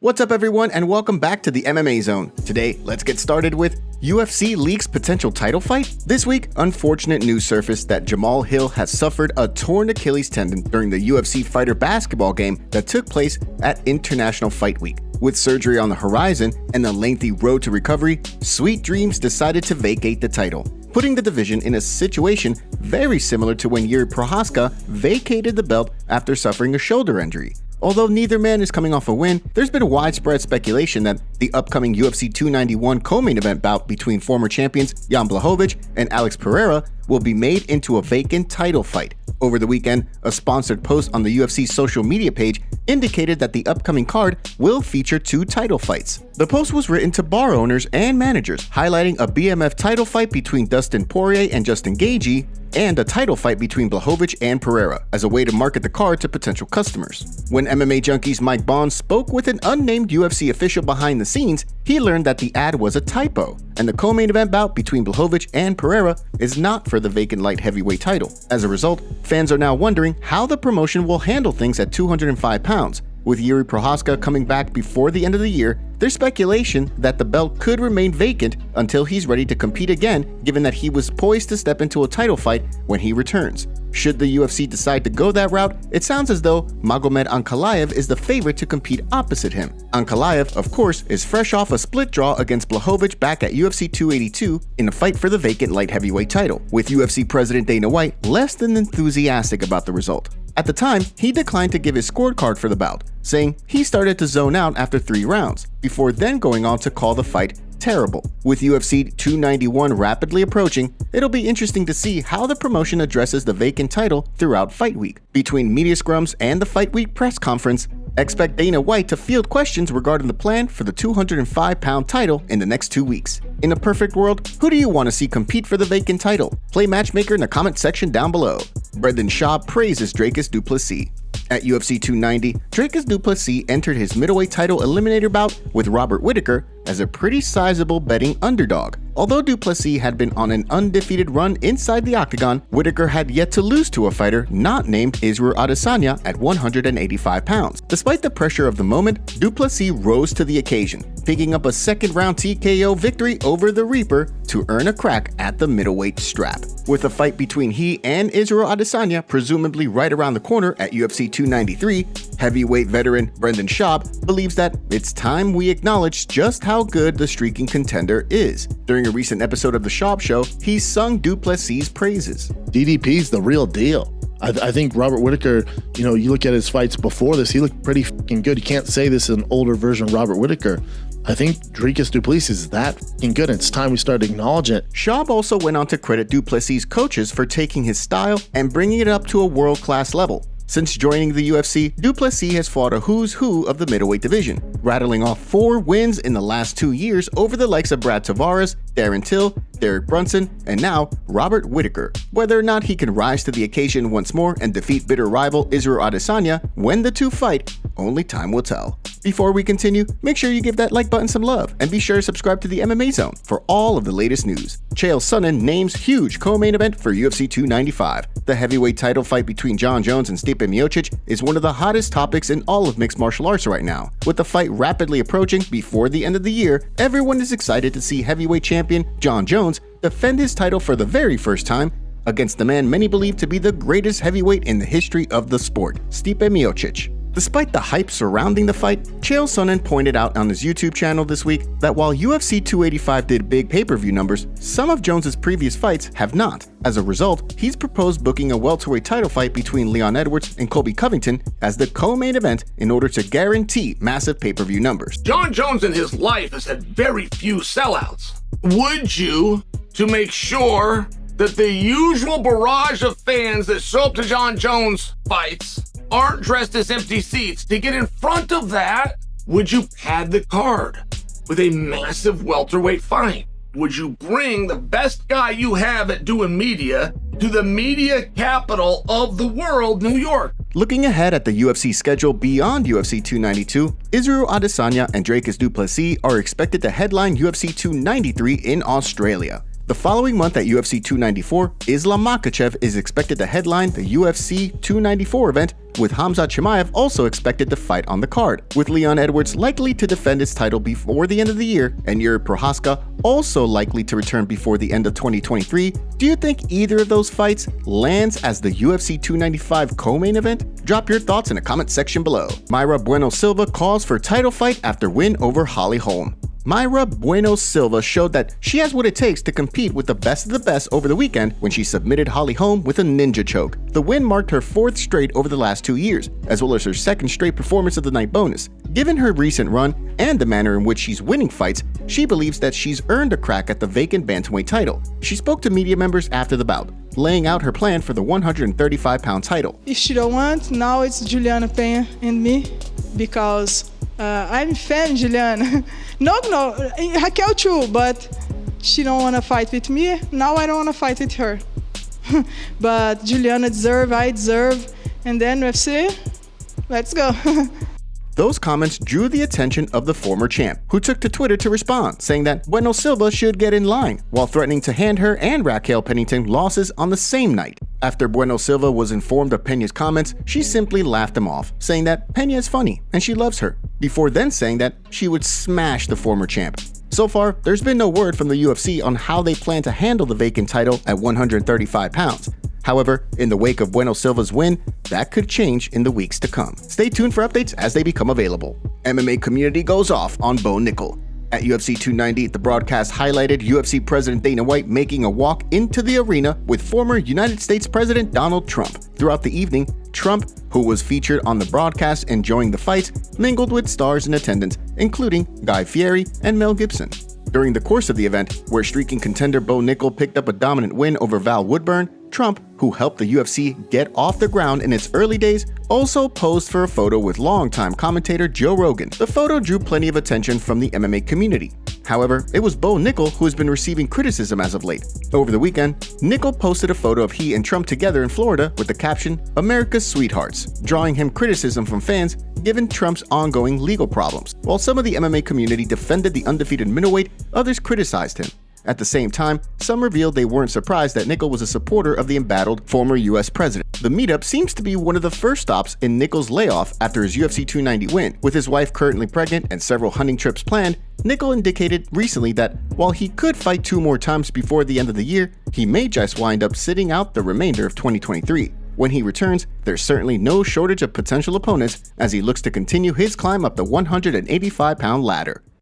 What's up everyone and welcome back to the MMA Zone. Today, let's get started with UFC leaks potential title fight. This week, unfortunate news surfaced that Jamahal Hill has suffered a torn Achilles tendon during the UFC fighter basketball game that took place at International Fight Week. With surgery on the horizon and a lengthy road to recovery, Sweet Dreams decided to vacate the title, putting the division in a situation very similar to when Jiri Prochazka vacated the belt after suffering a shoulder injury. Although neither man is coming off a win, there's been widespread speculation that the upcoming UFC 291 co-main event bout between former champions Jan Blachowicz and Alex Pereira will be made into a vacant title fight. Over the weekend, a sponsored post on the UFC's social media page indicated that the upcoming card will feature two title fights. The post was written to bar owners and managers, highlighting a BMF title fight between Dustin Poirier and Justin Gaethje, and a title fight between Blachowicz and Pereira as a way to market the card to potential customers. When MMA Junkie's Mike Bond spoke with an unnamed UFC official behind the scenes, he learned that the ad was a typo, and the co-main event bout between Blachowicz and Pereira is not for the vacant light heavyweight title. As a result, fans are now wondering how the promotion will handle things at 205 pounds. With Jiri Prochazka coming back before the end of the year, there's speculation that the belt could remain vacant until he's ready to compete again, given that he was poised to step into a title fight when he returns. Should the UFC decide to go that route, it sounds as though Magomed Ankalaev is the favorite to compete opposite him. Ankalaev, of course, is fresh off a split draw against Blachowicz back at UFC 282 in a fight for the vacant light heavyweight title, with UFC President Dana White less than enthusiastic about the result. At the time, he declined to give his scorecard for the bout, saying he started to zone out after 3 rounds, before then going on to call the fight terrible. With UFC 291 rapidly approaching, it'll be interesting to see how the promotion addresses the vacant title throughout Fight Week. Between media scrums and the Fight Week press conference, expect Dana White to field questions regarding the plan for the 205-pound title in the next 2 weeks. In a perfect world, who do you want to see compete for the vacant title? Play matchmaker in the comment section down below. Brendan Schaub praises Dricus Du Plessis. At UFC 290, Dricus Du Plessis entered his middleweight title eliminator bout with Robert Whittaker as a pretty sizable betting underdog. Although Du Plessis had been on an undefeated run inside the octagon, Whittaker had yet to lose to a fighter not named Israel Adesanya at 185 pounds. Despite the pressure of the moment, Du Plessis rose to the occasion, picking up a second-round TKO victory over the Reaper to earn a crack at the middleweight strap. With a fight between he and Israel Adesanya presumably right around the corner at UFC 293, heavyweight veteran Brendan Schaub believes that it's time we acknowledge just how good the streaking contender is. During a recent episode of The Schaub Show, he sung Du Plessis' praises. DDP's the real deal. I think Robert Whittaker, you look at his fights before this, he looked pretty fucking good. You can't say this is an older version of Robert Whittaker. I think Dricus Du Plessis is that fucking good, and it's time we start acknowledging it. Schaub also went on to credit Du Plessis' coaches for taking his style and bringing it up to a world-class level. Since joining the UFC, Du Plessis has fought a who's who of the middleweight division, rattling off 4 wins in the last 2 years over the likes of Brad Tavares, Darren Till, Derek Brunson, and now Robert Whittaker. Whether or not he can rise to the occasion once more and defeat bitter rival Israel Adesanya when the two fight, only time will tell. Before we continue, make sure you give that like button some love and be sure to subscribe to the MMA Zone for all of the latest news. Chael Sonnen names huge co-main event for UFC 295. The heavyweight title fight between Jon Jones and Stipe Miocic is one of the hottest topics in all of mixed martial arts right now. With the fight rapidly approaching before the end of the year, everyone is excited to see heavyweight champion Jon Jones defend his title for the very first time against the man many believe to be the greatest heavyweight in the history of the sport, Stipe Miocic. Despite the hype surrounding the fight, Chael Sonnen pointed out on his YouTube channel this week that while UFC 285 did big pay-per-view numbers, some of Jones's previous fights have not. As a result, he's proposed booking a welterweight title fight between Leon Edwards and Colby Covington as the co-main event in order to guarantee massive pay-per-view numbers. Jon Jones in his life has had very few sellouts. Would you, to make sure that the usual barrage of fans that show up to Jon Jones fights aren't dressed as empty seats, to get in front of that, would you pad the card with a massive welterweight fight? Would you bring the best guy you have at doing media to the media capital of the world, New York? Looking ahead at the UFC schedule beyond UFC 292, Israel Adesanya and Dricus Du Plessis are expected to headline UFC 293 in Australia. The following month at UFC 294, Islam Makhachev is expected to headline the UFC 294 event, with Khamzat Chimaev also expected to fight on the card. With Leon Edwards likely to defend his title before the end of the year, and Yuri Prochazka also likely to return before the end of 2023, do you think either of those fights lands as the UFC 295 co-main event? Drop your thoughts in the comment section below. Mayra Bueno Silva calls for title fight after win over Holly Holm. Mayra Bueno Silva showed that she has what it takes to compete with the best of the best over the weekend when she submitted Holly Holm with a ninja choke. The win marked her 4th straight over the last 2 years, as well as her 2nd straight performance of the night bonus. Given her recent run and the manner in which she's winning fights, she believes that she's earned a crack at the vacant bantamweight title. She spoke to media members after the bout, laying out her plan for the 135-pound title. If she don't want, now it's Juliana Peña and me, because I'm fan Juliana. No, Raquel too, but she don't want to fight with me. Now I don't want to fight with her. But Juliana deserve, I deserve, and then UFC, let's go. Those comments drew the attention of the former champ, who took to Twitter to respond, saying that Bueno Silva should get in line, while threatening to hand her and Raquel Pennington losses on the same night. After Bueno Silva was informed of Peña's comments, she simply laughed them off, saying that Peña is funny and she loves her, before then saying that she would smash the former champ. So far, there's been no word from the UFC on how they plan to handle the vacant title at 135 pounds. However, in the wake of Bueno Silva's win, that could change in the weeks to come. Stay tuned for updates as they become available. MMA community goes off on Bo Nickal. At UFC 290, the broadcast highlighted UFC President Dana White making a walk into the arena with former United States President Donald Trump. Throughout the evening, Trump, who was featured on the broadcast enjoying the fights, mingled with stars in attendance, including Guy Fieri and Mel Gibson. During the course of the event, where streaking contender Bo Nickal picked up a dominant win over Val Woodburn, Trump, who helped the UFC get off the ground in its early days, also posed for a photo with longtime commentator Joe Rogan. The photo drew plenty of attention from the MMA community. However, it was Bo Nickal who has been receiving criticism as of late. Over the weekend, Nickal posted a photo of he and Trump together in Florida with the caption, "America's Sweethearts," drawing him criticism from fans given Trump's ongoing legal problems. While some of the MMA community defended the undefeated middleweight, others criticized him. At the same time, some revealed they weren't surprised that Nickal was a supporter of the embattled former US president. The meetup seems to be one of the first stops in Nickal's layoff after his UFC 290 win. With his wife currently pregnant and several hunting trips planned, Nickal indicated recently that while he could fight 2 more times before the end of the year, he may just wind up sitting out the remainder of 2023. When he returns, there's certainly no shortage of potential opponents as he looks to continue his climb up the 185-pound ladder.